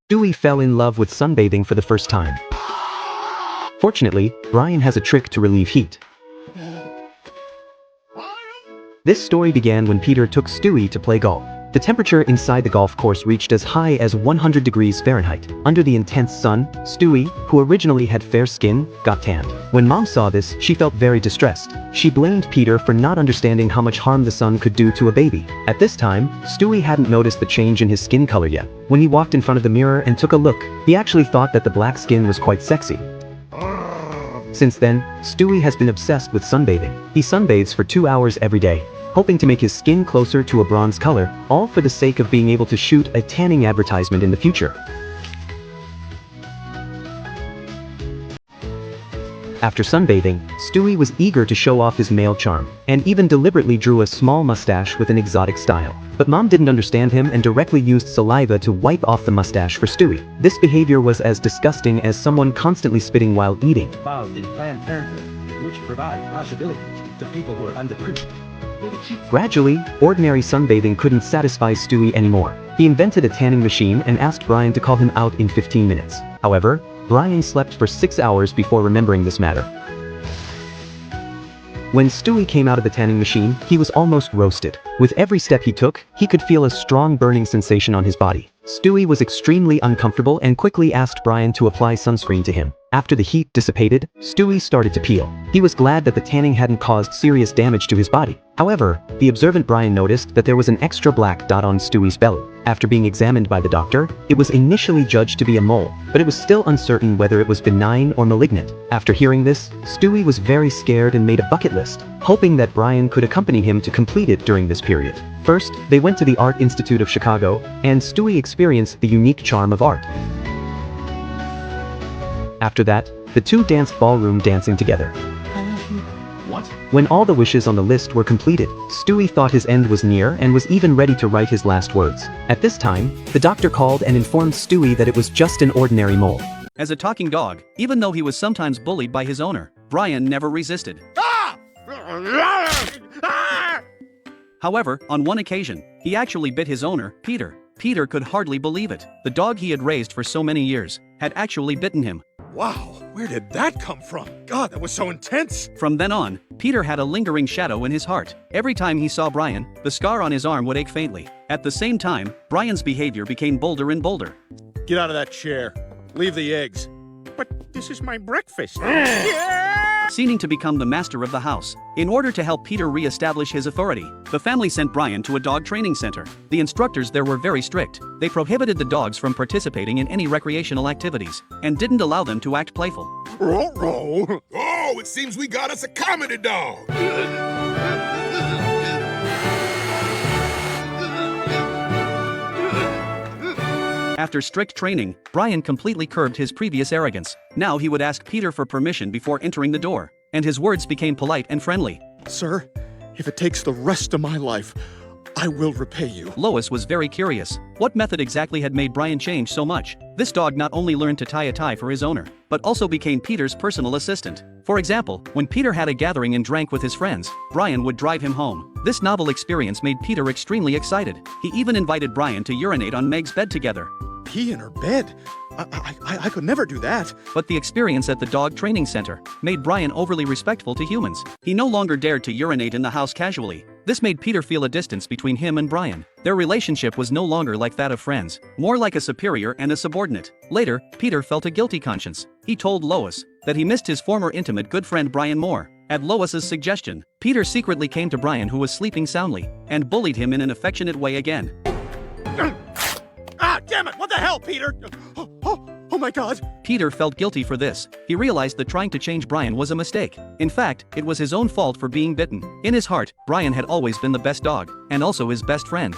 Stewie fell in love with sunbathing for the first time. Fortunately, Brian has a trick to relieve heat. This story began when Peter took Stewie to play golf. The temperature inside the golf course reached as high as 100 degrees Fahrenheit. Under the intense sun, Stewie, who originally had fair skin, got tanned. When Mom saw this, she felt very distressed. She blamed Peter for not understanding how much harm the sun could do to a baby. At this time, Stewie hadn't noticed the change in his skin color yet. When he walked in front of the mirror and took a look, he actually thought that the black skin was quite sexy. Since then, Stewie has been obsessed with sunbathing. He sunbathes for 2 hours every day, hoping to make his skin closer to a bronze color, all for the sake of being able to shoot a tanning advertisement in the future. After sunbathing, Stewie was eager to show off his male charm, and even deliberately drew a small mustache with an exotic style. But Mom didn't understand him and directly used saliva to wipe off the mustache for Stewie. This behavior was as disgusting as someone constantly spitting while eating. Involved in Planned Parenthood, which provide possibilities to people who are underprivileged. Gradually, ordinary sunbathing couldn't satisfy Stewie anymore. He invented a tanning machine and asked Brian to call him out in 15 minutes. However, Brian slept for 6 hours before remembering this matter. When Stewie came out of the tanning machine, he was almost roasted. With every step he took, he could feel a strong burning sensation on his body. Stewie was extremely uncomfortable and quickly asked Brian to apply sunscreen to him. After the heat dissipated, Stewie started to peel. He was glad that the tanning hadn't caused serious damage to his body. However, the observant Brian noticed that there was an extra black dot on Stewie's belly. After being examined by the doctor, it was initially judged to be a mole, but it was still uncertain whether it was benign or malignant. After hearing this, Stewie was very scared and made a bucket list, hoping that Brian could accompany him to complete it during this period. First, they went to the Art Institute of Chicago, and Stewie experienced the unique charm of art. After that, the two danced ballroom dancing together. What? When all the wishes on the list were completed, Stewie thought his end was near and was even ready to write his last words. At this time, the doctor called and informed Stewie that it was just an ordinary mole. As a talking dog, even though he was sometimes bullied by his owner, Brian never resisted. However, on one occasion, he actually bit his owner, Peter. Peter could hardly believe it. The dog he had raised for so many years had actually bitten him. Wow, where did that come from? God, that was so intense. From then on, Peter had a lingering shadow in his heart. Every time he saw Brian, the scar on his arm would ache faintly. At the same time, Brian's behavior became bolder and bolder. Get out of that chair. Leave the eggs. But this is my breakfast. Seeming to become the master of the house. In order to help Peter re-establish his authority, the family sent Brian to a dog training center. The instructors there were very strict. They prohibited the dogs from participating in any recreational activities, and didn't allow them to act playful. Ruh-roh. Oh, it seems we got us a comedy dog. After strict training, Brian completely curbed his previous arrogance. Now he would ask Peter for permission before entering the door, and his words became polite and friendly. Sir, if it takes the rest of my life, I will repay you. Lois was very curious. What method exactly had made Brian change so much? This dog not only learned to tie a tie for his owner, but also became Peter's personal assistant. For example, when Peter had a gathering and drank with his friends, Brian would drive him home. This novel experience made Peter extremely excited. He even invited Brian to urinate on Meg's bed together. Pee in her bed? I could never do that. But the experience at the dog training center made Brian overly respectful to humans. He no longer dared to urinate in the house casually. This made Peter feel a distance between him and Brian. Their relationship was no longer like that of friends, more like a superior and a subordinate. Later, Peter felt a guilty conscience. He told Lois that he missed his former intimate good friend Brian more. At Lois's suggestion, Peter secretly came to Brian, who was sleeping soundly, and bullied him in an affectionate way again. Ah, damn it! What the hell, Peter? Oh my God! Peter felt guilty for this. He realized that trying to change Brian was a mistake. In fact, it was his own fault for being bitten. In his heart, Brian had always been the best dog, and also his best friend.